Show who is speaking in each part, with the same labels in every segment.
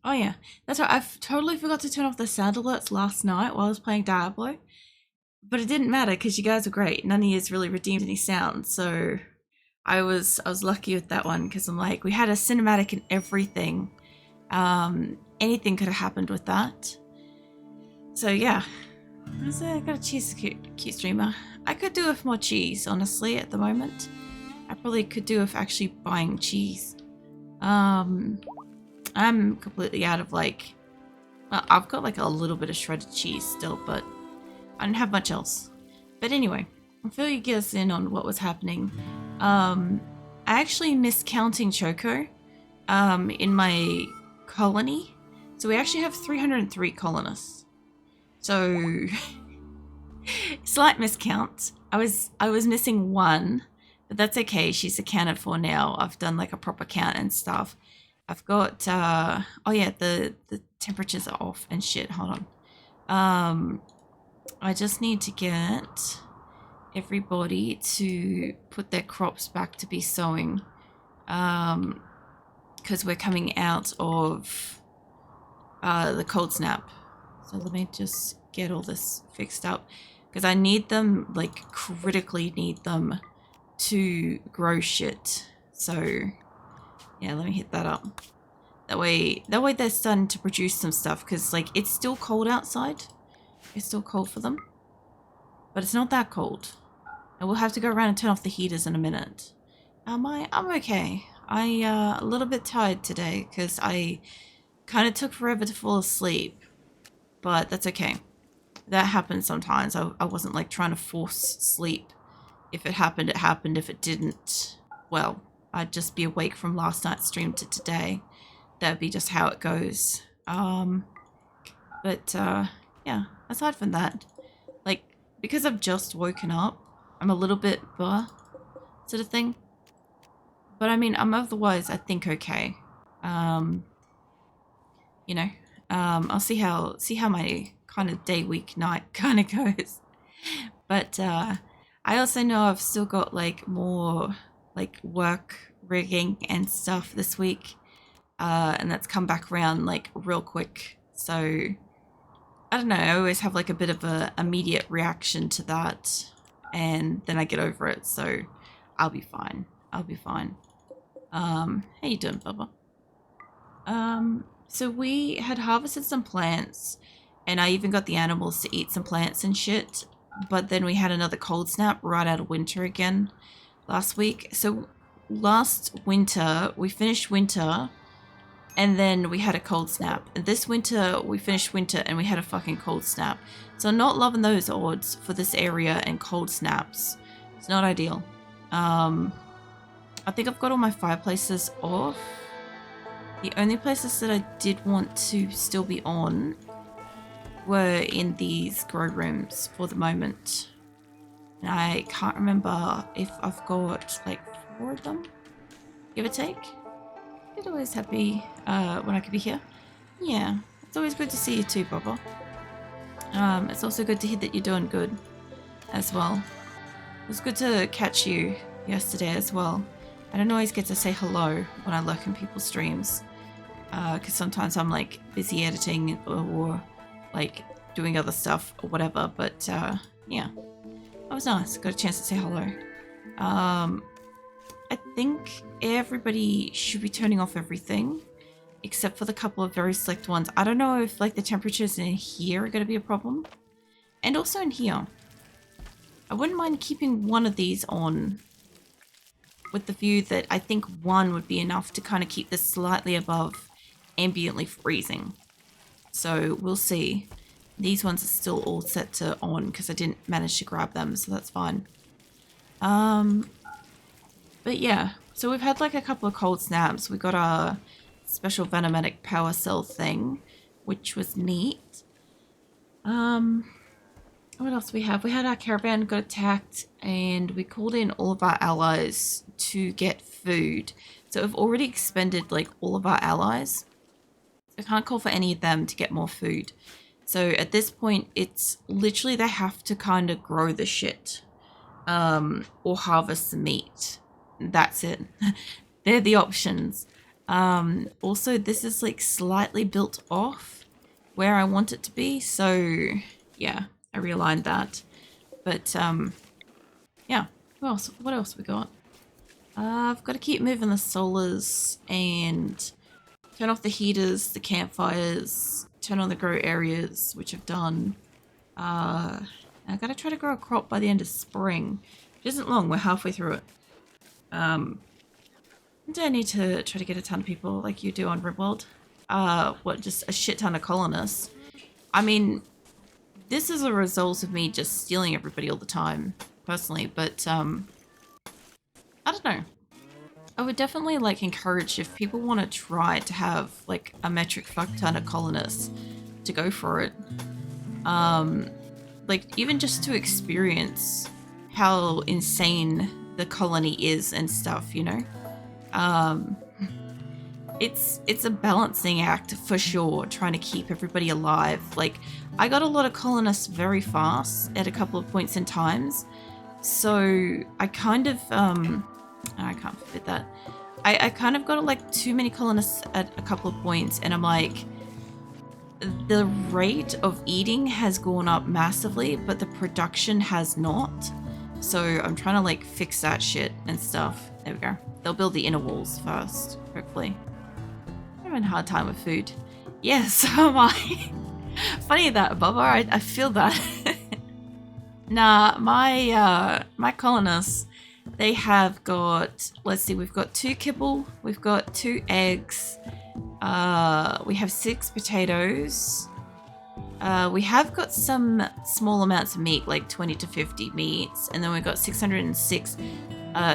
Speaker 1: Oh yeah, that's right. I've totally forgot to turn off the sound alerts last night while I was playing Diablo, but it didn't matter because you guys were great. None of you really redeemed any sounds, so I was lucky with that one because I'm like we had a cinematic and everything. Anything could have happened with that. So yeah, I got a cheese cute streamer. I could do with more cheese, honestly. At the moment, I probably could do with actually buying cheese. Um, I'm completely out of like. Well, I've got like a little bit of shredded cheese still, but I don't have much else. But anyway, I'll fill you guys in on what was happening. I actually missed counting Choco in my colony. So we actually have 303 colonists. So slight miscount. I was missing one, but that's okay. She's accounted for now. I've done like a proper count and stuff. I've got oh yeah, the temperatures are off and shit. Hold on. I just need to get everybody to put their crops back to be sowing. Because we're coming out of the cold snap. So let me just get all this fixed up. Because I need them, like critically need them to grow shit. So yeah, let me hit that up. That way they're starting to produce some stuff because like it's still cold outside. It's still cold for them. But it's not that cold. And we'll have to go around and turn off the heaters in a minute. I'm okay. A little bit tired today because I kind of took forever to fall asleep. But that's okay. That happens sometimes. I wasn't like trying to force sleep. If it happened, it happened. If it didn't, well, I'd just be awake from last night's stream to today. That'd be just how it goes. But yeah, aside from that, like, because I've just woken up, I'm a little bit blah, sort of thing. But I mean, I'm otherwise, I think, okay. You know, I'll see how my kind of day, week, night kind of goes. But I also know I've still got like more like work rigging and stuff this week. And that's come back around like real quick. So I don't know, I always have like a bit of a immediate reaction to that and then I get over it. So I'll be fine. I'll be fine. How you doing, Bubba? So we had harvested some plants and I even got the animals to eat some plants and shit. But then we had another cold snap right out of winter again last week. So last winter, we finished winter and then we had a cold snap. And this winter, we finished winter and we had a fucking cold snap. So I'm not loving those odds for this area and cold snaps. It's not ideal. I think I've got all my fireplaces off. The only places that I did want to still be on were in these grow rooms for the moment. And I can't remember if I've got like 4 of them, give or take. It's always happy when I could be here. Yeah, it's always good to see you too, Bubba. It's also good to hear that you're doing good as well. It was good to catch you yesterday as well. I don't always get to say hello when I lurk in people's streams because sometimes I'm like busy editing or like doing other stuff or whatever. But yeah, that was nice. Got a chance to say hello. I think everybody should be turning off everything except for the couple of very select ones. I don't know if like the temperatures in here are going to be a problem. And also in here. I wouldn't mind keeping one of these on with the view that I think one would be enough to kind of keep this slightly above ambiently freezing. So we'll see. These ones are still all set to on because I didn't manage to grab them, so that's fine. But yeah, so we've had like a couple of cold snaps. We got our special venomatic power cell thing, which was neat. What else do we have? We had our caravan got attacked and we called in all of our allies to get food. So we've already expended like all of our allies. I can't call for any of them to get more food. So at this point, it's literally they have to kind of grow the shit or harvest the meat. That's it. They're the options. Also, this is like slightly built off where I want it to be, so yeah, I realigned that. But yeah, what else we got? I've got to keep moving the solars and turn off the heaters, the campfires, turn on the grow areas, which I've done. I gotta try to grow a crop by the end of spring. It isn't long, we're halfway through it. Do I need to try to get a ton of people like you do on RimWorld? What, just a shit ton of colonists? I mean, this is a result of me just stealing everybody all the time, personally, but, I don't know. I would definitely, like, encourage if people want to try to have, like, a metric fuck ton of colonists to go for it. Like, even just to experience how insane the colony is and stuff, you know? It's a balancing act for sure, trying to keep everybody alive. Like, I got a lot of colonists very fast at a couple of points in times, so I kind of, I can't forbid that. I kind of got like too many colonists at a couple of points, and I'm like, the rate of eating has gone up massively, but the production has not. So I'm trying to like fix that shit and stuff. There we go. They'll build the inner walls first, hopefully. I'm having a hard time with food. Yes, so am I. Funny that, Bubba. I feel that. Nah, my colonists, they have got, let's see, we've got 2 kibble, we've got 2 eggs, we have 6 potatoes. We have got some small amounts of meat, like 20 to 50 meats, and then we've got 606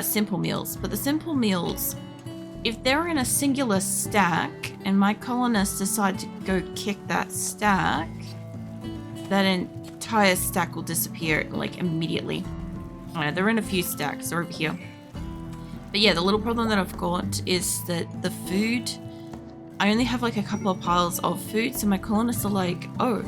Speaker 1: simple meals. But the simple meals, if they're in a singular stack and my colonists decide to go kick that stack, that entire stack will disappear like immediately. They're in a few stacks, they're over here. But yeah, the little problem that I've got is that the food, I only have like a couple of piles of food, so my colonists are like, oh,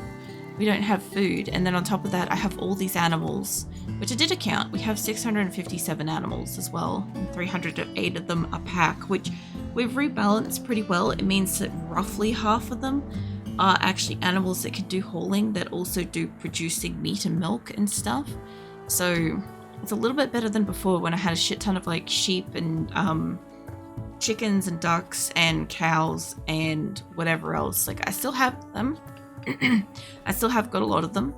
Speaker 1: we don't have food. And then on top of that, I have all these animals, which I did account. We have 657 animals as well, and 308 of them a pack, which we've rebalanced pretty well. It means that roughly half of them are actually animals that can do hauling, that also do producing meat and milk and stuff. So it's a little bit better than before when I had a shit ton of like sheep and chickens and ducks and cows and whatever else. Like, I still have them. I still have got a lot of them.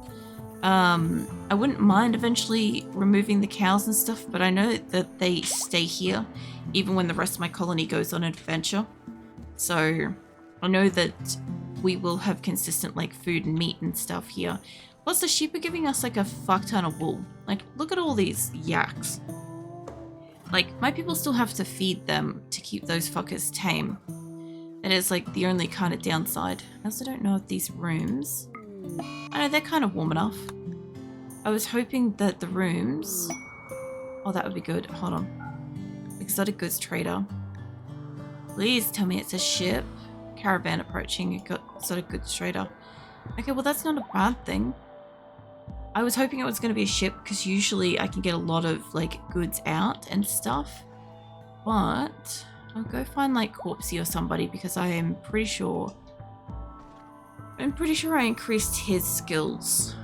Speaker 1: I wouldn't mind eventually removing the cows and stuff, but I know that they stay here even when the rest of my colony goes on an adventure. So I know that we will have consistent like food and meat and stuff here. Plus the sheep are giving us like a fuck ton of wool. Like, look at all these yaks. Like, my people still have to feed them to keep those fuckers tame. That is like the only kind of downside. I also don't know if these rooms, I know they're kind of warm enough. I was hoping that the rooms, oh, that would be good. Hold on. Exotic goods trader. Please tell me it's a ship. Caravan approaching. Exotic goods trader. Okay, well that's not a bad thing. I was hoping it was going to be a ship because usually I can get a lot of like goods out and stuff. But I'll go find like Corpsey or somebody because I am pretty sure. I'm pretty sure I increased his skills.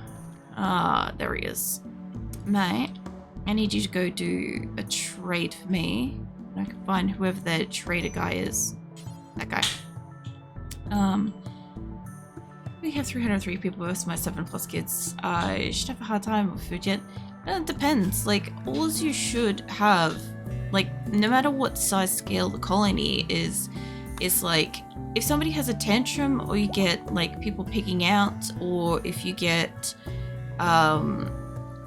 Speaker 1: There he is. Mate, I need you to go do a trade for me. And I can find whoever the trader guy is. That guy. We have 303 people versus my 7+ kids. I should have a hard time with food yet. It depends. Like, all you should have, like, no matter what size scale the colony is like, if somebody has a tantrum, or you get like people picking out, or if you get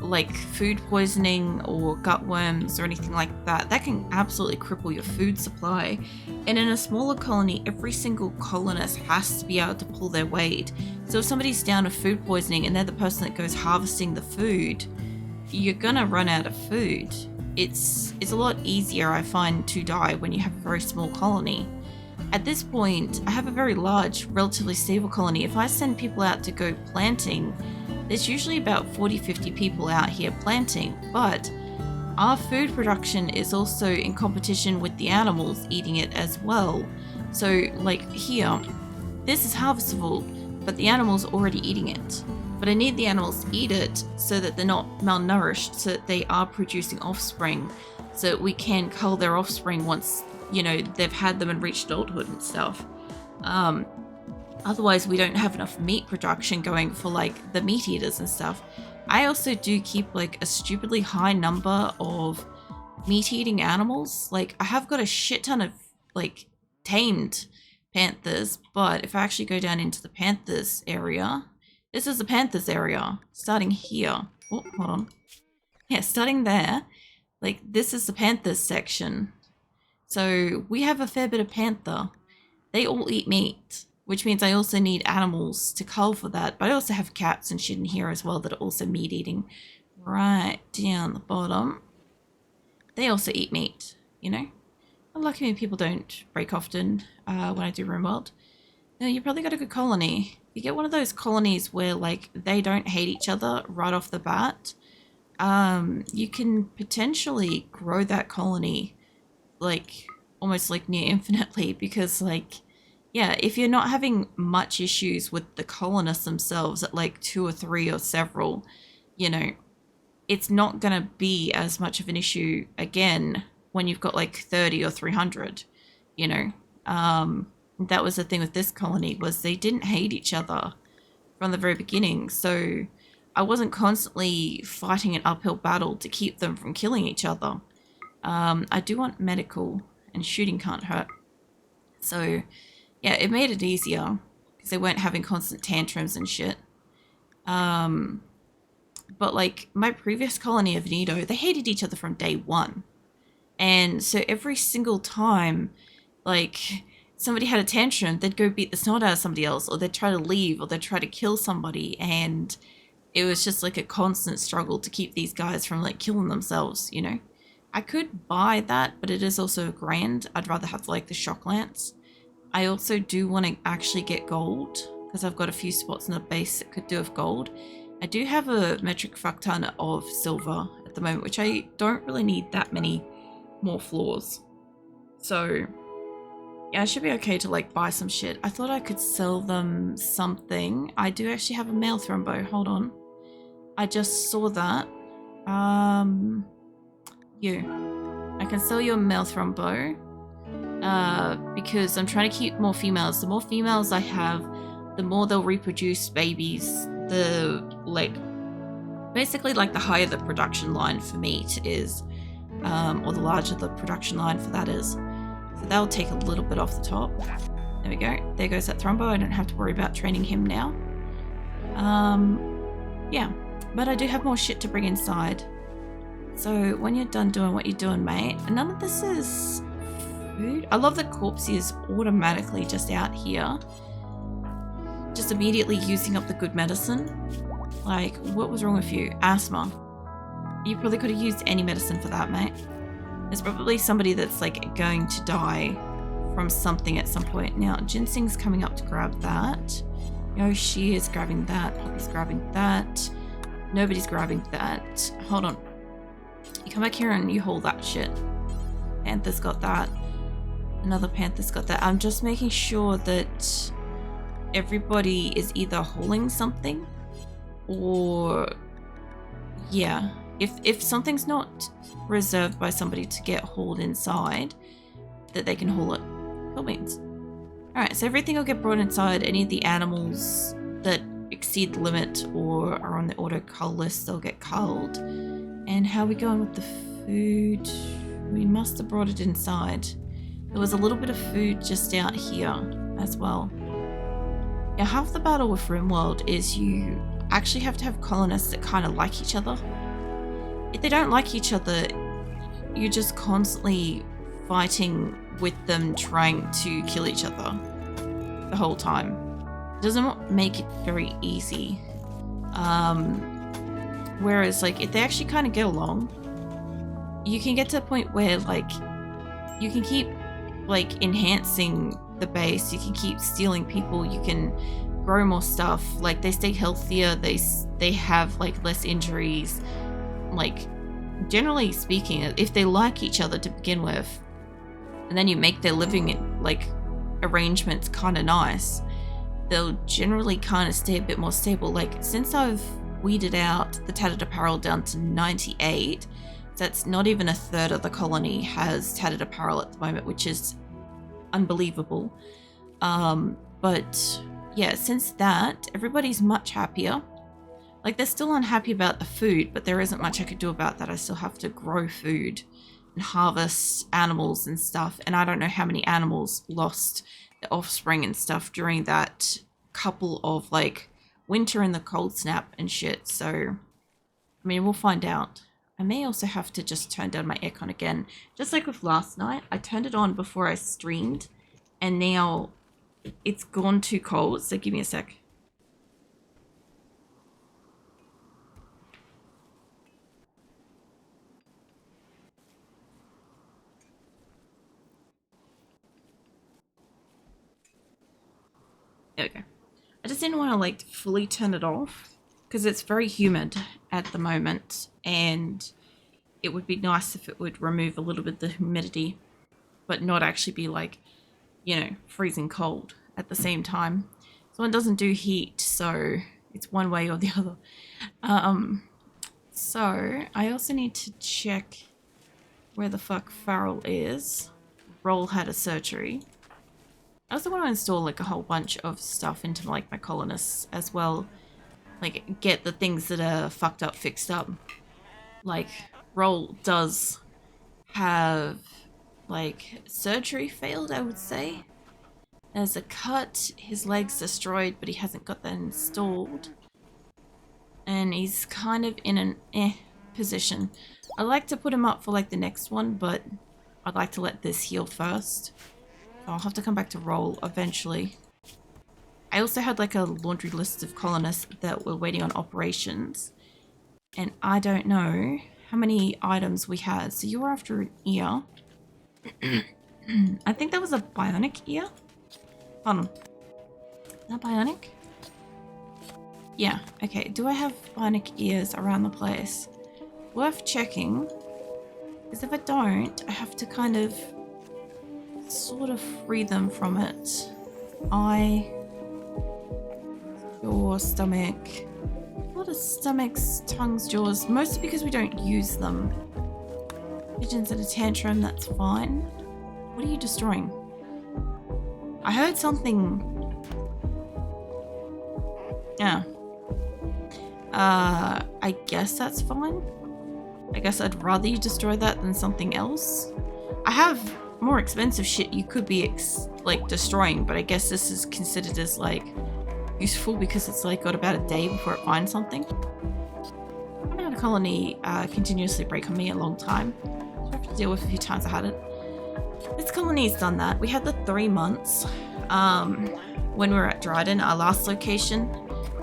Speaker 1: like food poisoning or gut worms or anything like that, that can absolutely cripple your food supply. And in a smaller colony, every single colonist has to be able to pull their weight. So if somebody's down with food poisoning and they're the person that goes harvesting the food, you're gonna run out of food. It's a lot easier, I find, to die when you have a very small colony. At this point, I have a very large, relatively stable colony. If I send people out to go planting, there's usually about 40-50 people out here planting, but our food production is also in competition with the animals eating it as well. So like here, this is harvestable, but the animals are already eating it. But I need the animals to eat it so that they're not malnourished, so that they are producing offspring, so that we can cull their offspring once, you know, they've had them and reached adulthood and stuff. Otherwise, we don't have enough meat production going for like the meat eaters and stuff. I also do keep like a stupidly high number of meat eating animals. Like I have got a shit ton of like tamed panthers, but if I actually go down into the panthers area, this is the panthers area, starting here. Oh, hold on. Yeah, starting there. Like this is the panthers section. So we have a fair bit of panther. They all eat meat, which means I also need animals to cull for that. But I also have cats and shit in here as well that are also meat eating. Right down the bottom. They also eat meat, you know? I'm lucky when people don't break often when I do RimWorld. Now, you probably got a good colony. You get one of those colonies where like they don't hate each other right off the bat. You can potentially grow that colony like almost like near infinitely, because like, yeah, if you're not having much issues with the colonists themselves at like 2 or 3 or several, you know, it's not going to be as much of an issue again when you've got like 30 or 300, you know. That was the thing with this colony, was they didn't hate each other from the very beginning. So I wasn't constantly fighting an uphill battle to keep them from killing each other. I do want medical, and shooting can't hurt. So yeah, it made it easier because they weren't having constant tantrums and shit. But like my previous colony of Nido, they hated each other from day one. And so every single time, like somebody had a tantrum, they'd go beat the snot out of somebody else, or they'd try to leave, or they'd try to kill somebody. And it was just like a constant struggle to keep these guys from like killing themselves, you know. I could buy that, but it is also $1,000. I'd rather have like the shock lance. I also do want to actually get gold, because I've got a few spots in the base that could do with gold. I do have a metric fuck ton of silver at the moment, which I don't really need that many more floors. So yeah, I should be okay to like buy some shit. I thought I could sell them something. I do actually have a male thrombo. Hold on. I just saw that. You. I can sell you a male thrombo. Because I'm trying to keep more females. The more females I have, the more they'll reproduce babies. The like, basically like the higher the production line for meat is, or the larger the production line for that is. So that'll take a little bit off the top. There we go. There goes that thrombo. I don't have to worry about training him now. Yeah, but I do have more shit to bring inside. So when you're done doing what you're doing, mate, none of this is food. I love that Corpsey is automatically just out here, just immediately using up the good medicine. Like, what was wrong with you? Asthma. You probably could have used any medicine for that, mate. There's probably somebody that's like going to die from something at some point. Now, Ginseng's coming up to grab that. Yoshi is grabbing that. Poppy's grabbing that. Nobody's grabbing that. Hold on. You come back here and you hold that shit. Panther's got that. Another panther's got that. I'm just making sure that everybody is either hauling something, or yeah, if something's not reserved by somebody to get hauled inside, that they can haul it. Cool beans. Alright, so everything will get brought inside. Any of the animals that exceed the limit or are on the auto cull list, they'll get culled. And how are we going with the food? We must have brought it inside. There was a little bit of food just out here as well. Yeah, half the battle with RimWorld is you actually have to have colonists that kind of like each other. If they don't like each other, you're just constantly fighting with them, trying to kill each other the whole time. It doesn't make it very easy. Whereas like if they actually kind of get along, you can get to a point where like you can keep like enhancing the base, you can keep stealing people, you can grow more stuff, like they stay healthier, they have like less injuries, like generally speaking, if they like each other to begin with, and then you make their living like arrangements kind of nice, they'll generally kind of stay a bit more stable. Like, since I've weeded out the tattered apparel down to 98, that's not even a third of the colony has tattered apparel at the moment, which is unbelievable. But yeah, since that, everybody's much happier. Like, they're still unhappy about the food, but there isn't much I could do about that. I still have to grow food and harvest animals and stuff, and I don't know how many animals lost their offspring and stuff during that couple of like winter and the cold snap and shit. So I mean, we'll find out. I may also have to just turn down my aircon again, just like with last night. I turned it on before I streamed, and now it's gone too cold, so give me a sec. There we go. I just didn't want to like fully turn it off because it's very humid at the moment, and it would be nice if it would remove a little bit of the humidity, but not actually be like, you know, freezing cold at the same time. So it doesn't do heat, so it's one way or the other. So I also need to check where the fuck Farrell is. Roll had a surgery. I also want to install like a whole bunch of stuff into like my colonists as well. Like, get the things that are fucked up fixed up. Like, Roll does have like surgery failed, I would say. There's a cut, his leg's destroyed, but he hasn't got that installed. And he's kind of in an position. I'd like to put him up for like the next one, but I'd like to let this heal first. So I'll have to come back to Roll eventually. I also had like a laundry list of colonists that were waiting on operations. And I don't know how many items we had. So you were after an ear. I think that was a bionic ear. Hold on. Is that bionic? Yeah, okay. Do I have bionic ears around the place? Worth checking. Because if I don't, I have to kind of sort of free them from it. Eye, jaw, stomach. A lot of stomachs, tongues, jaws. Mostly because we don't use them. Pigeons at a tantrum, that's fine. What are you destroying? I heard something. Yeah. I guess that's fine. I guess I'd rather you destroy that than something else. I have more expensive shit you could be like destroying, but I guess this is considered as like useful because it's like got about a day before it finds something. I haven't had a colony continuously break on me a long time, so I have to deal with a few times I had it. This colony's done that. We had the 3 months when we were at Dryden, our last location,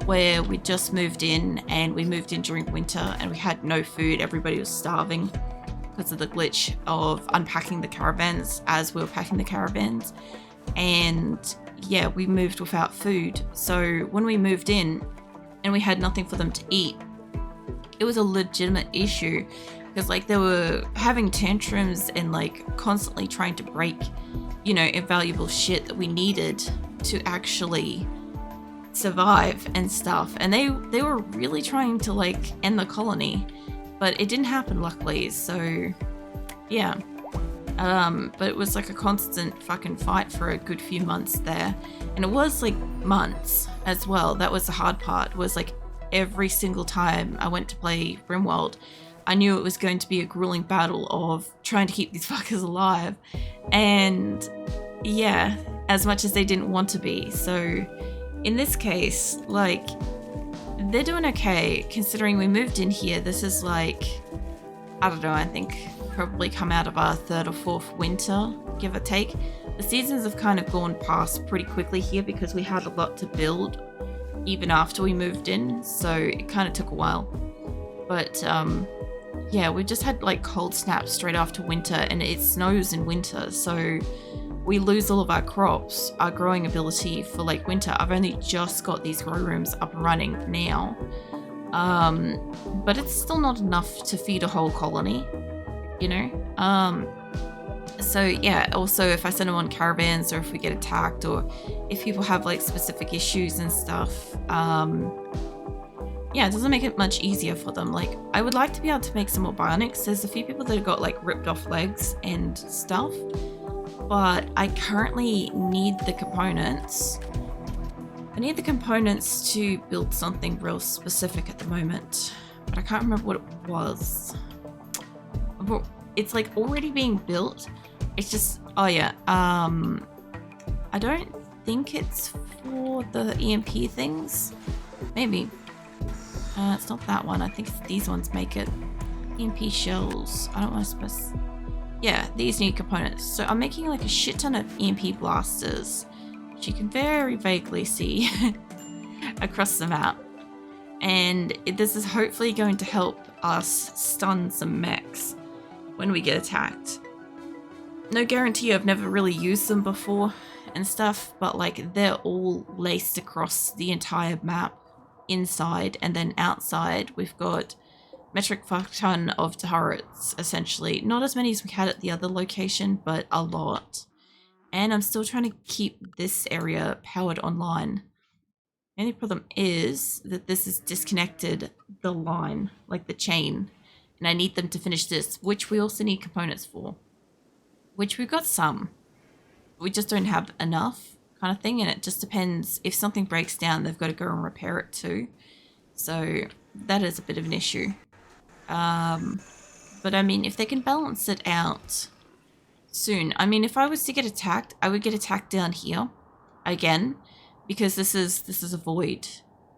Speaker 1: where we just moved in, and we moved in during winter and we had no food. Everybody was starving because of the glitch of unpacking the caravans as we were packing the caravans. And yeah, we moved without food. So when we moved in and we had nothing for them to eat, it was a legitimate issue because like they were having tantrums and like constantly trying to break, you know, invaluable shit that we needed to actually survive and stuff. And they were really trying to like end the colony, but it didn't happen luckily. So yeah. But it was like a constant fucking fight for a good few months there. And it was like months as well. That was the hard part, was like every single time I went to play RimWorld, I knew it was going to be a grueling battle of trying to keep these fuckers alive. And yeah, as much as they didn't want to be. So in this case, like, they're doing okay considering we moved in here. This is like, I don't know, I think probably come out of our 3rd or 4th winter, give or take. The seasons have kind of gone past pretty quickly here because we had a lot to build even after we moved in, so it kind of took a while. But yeah, we just had like cold snaps straight after winter, and it snows in winter, so we lose all of our crops, our growing ability for like winter. I've only just got these grow rooms up and running now. But it's still not enough to feed a whole colony, you know? So yeah, also if I send them on caravans or if we get attacked or if people have like specific issues and stuff, yeah, it doesn't make it much easier for them. Like, I would like to be able to make some more bionics. There's a few people that have got like ripped off legs and stuff, but I currently need the components. I need the components to build something real specific at the moment, but I can't remember what it was. It's like already being built. It's just, oh yeah, I don't think it's for the EMP things. Maybe. It's not that one. I think it's these ones make it. EMP shells. I don't want to specify. Yeah, these need components. So I'm making like a shit ton of EMP blasters, which you can very vaguely see across the map. And this is hopefully going to help us stun some mechs when we get attacked. No guarantee, I've never really used them before and stuff, but like they're all laced across the entire map, inside and then outside. We've got metric fuck ton of turrets, essentially. Not as many as we had at the other location, but a lot. And I'm still trying to keep this area powered online. The only problem is that this has disconnected the line, like the chain, and I need them to finish this, which we also need components for, which we've got some. We just don't have enough kind of thing, and it just depends. If something breaks down, they've got to go and repair it too. So that is a bit of an issue. But I mean, if they can balance it out soon. I mean, if I was to get attacked, I would get attacked down here again, because this is a void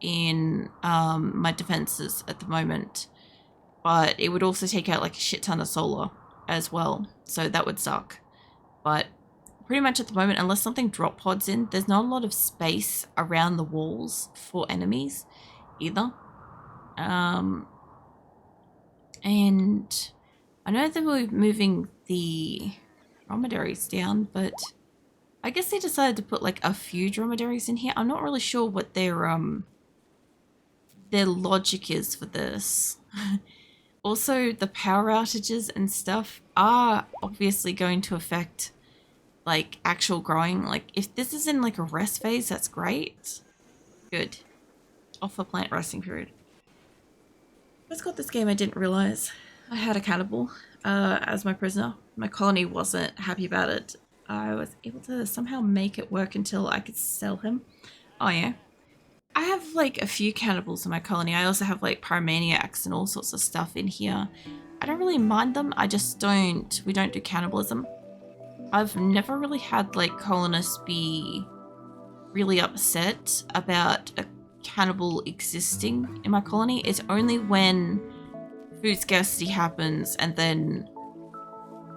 Speaker 1: in my defenses at the moment. But it would also take out like a shit ton of solar as well, so that would suck. But pretty much at the moment, unless something drop pods in, there's not a lot of space around the walls for enemies either. And I know that we're moving the dromedaries down, but I guess they decided to put like a few dromedaries in here. I'm not really sure what their logic is for this. Also, the power outages and stuff are obviously going to affect like actual growing. Like if this is in like a rest phase, that's great. Good. Off for plant resting period. Let's got this game. I didn't realize I had a cannibal as my prisoner. My colony wasn't happy about it. I was able to somehow make it work until I could sell him. Oh yeah. I have like a few cannibals in my colony. I also have like pyromaniacs and all sorts of stuff in here. I don't really mind them. I just we don't do cannibalism. I've never really had like colonists be really upset about a cannibal existing in my colony. It's only when food scarcity happens and then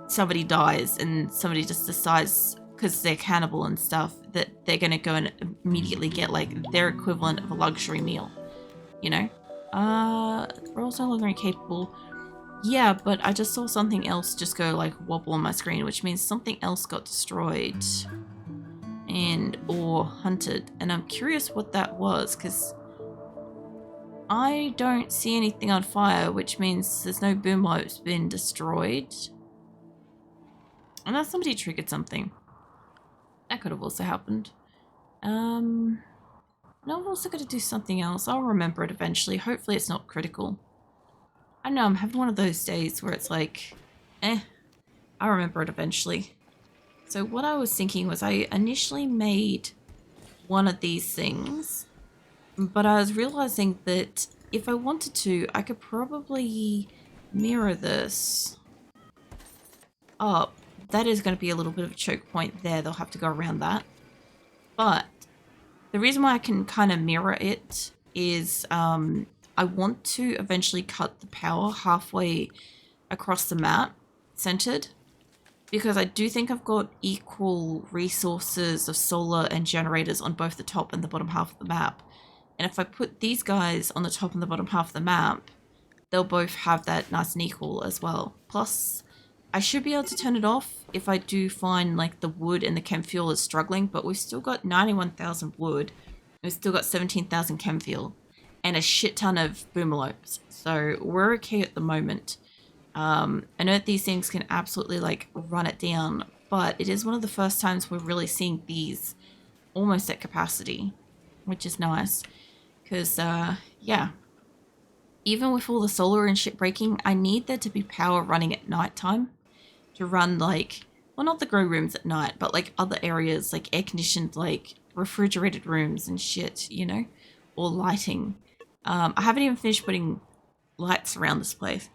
Speaker 1: somebody dies and somebody just decides, because they're cannibal and stuff, that they're going to go and immediately get like their equivalent of a luxury meal, you know? We're also no longer incapable. Yeah, but I just saw something else just go like wobble on my screen, which means something else got destroyed or hunted, and I'm curious what that was, because I don't see anything on fire, which means there's no boom wipes been destroyed. Unless somebody triggered something. That could have also happened. No, I've also got to do something else. I'll remember it eventually. Hopefully it's not critical. I know, I'm having one of those days where it's like, I'll remember it eventually. So what I was thinking was I initially made one of these things, but I was realizing that if I wanted to, I could probably mirror this up. That is going to be a little bit of a choke point there. They'll have to go around that. But the reason why I can kind of mirror it is I want to eventually cut the power halfway across the map, centered, because I do think I've got equal resources of solar and generators on both the top and the bottom half of the map. And if I put these guys on the top and the bottom half of the map, they'll both have that nice and equal as well. Plus, I should be able to turn it off if I do find like the wood and the chem fuel is struggling, but we've still got 91,000 wood. We've still got 17,000 chem fuel. and a shit ton of boomalopes. So we're okay at the moment. I know these things can absolutely like run it down, but it is one of the first times we're really seeing bees almost at capacity, which is nice. Because, yeah, even with all the solar and shit breaking, I need there to be power running at nighttime to run like, well, not the grow rooms at night, but like other areas, like air conditioned, like refrigerated rooms and shit, you know, or lighting. I haven't even finished putting lights around this place.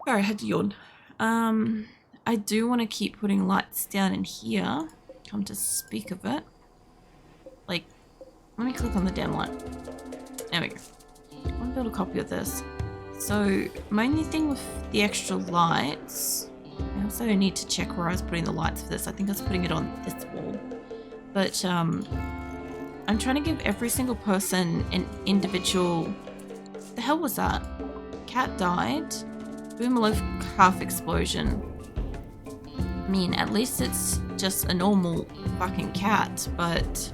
Speaker 1: Sorry, I had to yawn. I do want to keep putting lights down in here. Come to speak of it. Like, let me click on the damn light. There we go. I want to build a copy of this. So, my only thing with the extra lights, I also need to check where I was putting the lights for this. I think I was putting it on this wall. But, I'm trying to give every single person an individual... What the hell was that? Cat died. Boomaloof calf explosion. I mean, at least it's just a normal fucking cat, but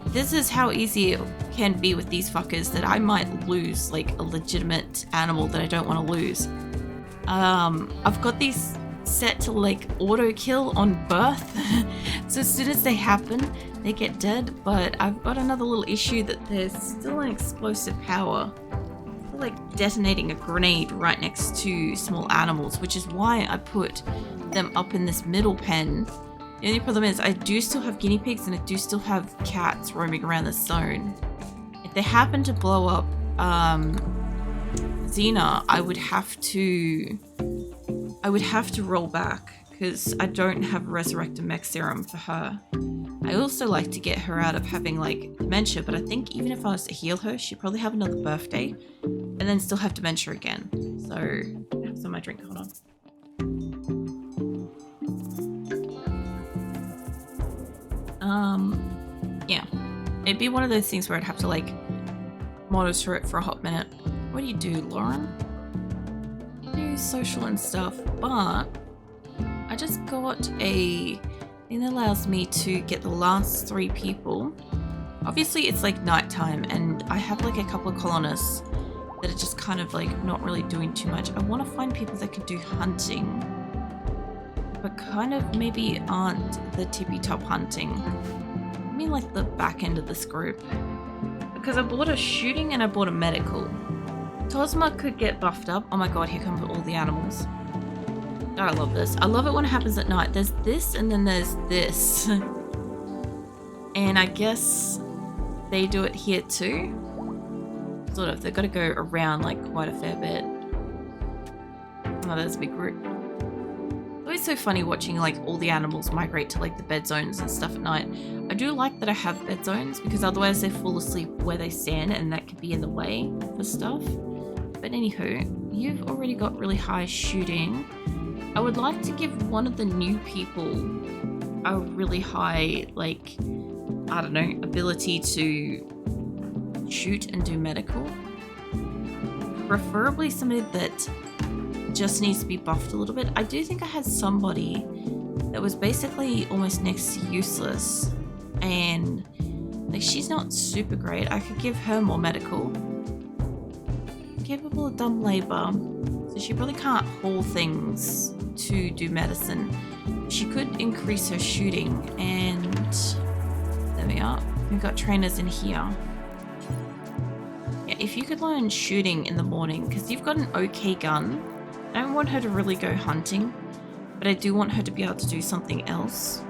Speaker 1: this is how easy it can be with these fuckers that I might lose like a legitimate animal that I don't want to lose. I've got these set to like auto kill on birth, so as soon as they happen, they get dead, but I've got another little issue that there's still an explosive power. Like detonating a grenade right next to small animals, which is why I put them up in this middle pen. The only problem is I do still have guinea pigs and I do still have cats roaming around the zone. If they happen to blow up Xena, I would have to roll back because I don't have Resurrected Mech Serum for her. I also like to get her out of having like dementia, but I think even if I was to heal her, she'd probably have another birthday and then still have dementia again. So I have some of my drink, hold on. Yeah, it'd be one of those things where I'd have to like monitor it for a hot minute. What do you do, Lauren? You do social and stuff, but I just got a thing that allows me to get the last 3 people. Obviously it's like nighttime and I have like a couple of colonists that are just kind of like not really doing too much. I want to find people that can do hunting, but kind of maybe aren't the tippy top hunting. I mean like the back end of this group. Because I bought a shooting and I bought a medical. Tosma could get buffed up. Oh my god, here come all the animals. God, I love this. I love it when it happens at night. There's this and then there's this. And I guess they do it here too. Sort of. They've got to go around like quite a fair bit. Oh, there's a big group. It's always so funny watching like all the animals migrate to like the bed zones and stuff at night. I do like that I have bed zones because otherwise they fall asleep where they stand and that could be in the way for stuff. But anywho, you've already got really high shooting. I would like to give one of the new people a really high, like, I don't know, ability to shoot and do medical. Preferably somebody that just needs to be buffed a little bit. I do think I had somebody that was basically almost next to useless and like she's not super great. I could give her more medical. Capable of dumb labor, so she probably can't haul things to do medicine. She could increase her shooting, and there we are. We've got trainers in here. Yeah, if you could learn shooting in the morning, because you've got an okay gun. I don't want her to really go hunting, but I do want her to be able to do something else.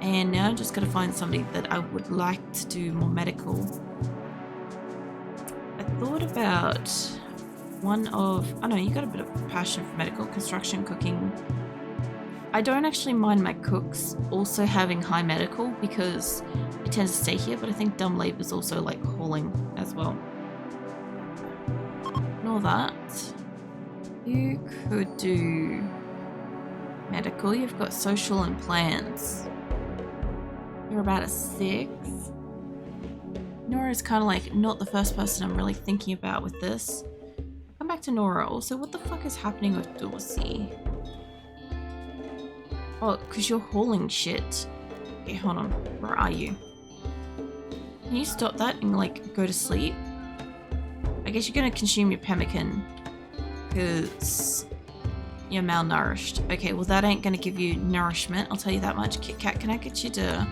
Speaker 1: And now I'm just going to find somebody that I would like to do more medical. I thought about one of... I know you got a bit of passion for medical, construction, cooking. I don't actually mind my cooks also having high medical because it tends to stay here, but I think dumb labor is also like hauling as well. And all that. You could do medical. You've got social and plans. You're about a 6. Nora's kind of like not the first person I'm really thinking about with this. Come back to Nora. Also, what the fuck is happening with Dorsey? Oh, because you're hauling shit. Okay, hold on. Where are you? Can you stop that and like go to sleep? I guess you're gonna consume your pemmican because you're malnourished. Okay, well that ain't gonna give you nourishment, I'll tell you that much. Kit Kat, can I get you to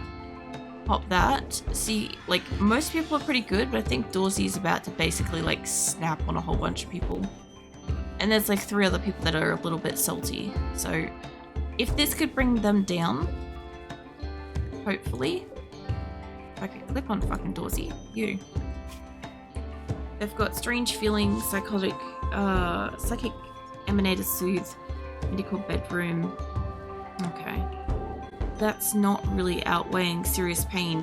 Speaker 1: pop that? See, like most people are pretty good, but I think Dawsy's about to basically like snap on a whole bunch of people. And there's like 3 other people that are a little bit salty. So if this could bring them down, hopefully. If I could clip on fucking Dawsy. You. They've got strange feelings, psychic emanator soothe, medical bedroom. Okay. That's not really outweighing serious pain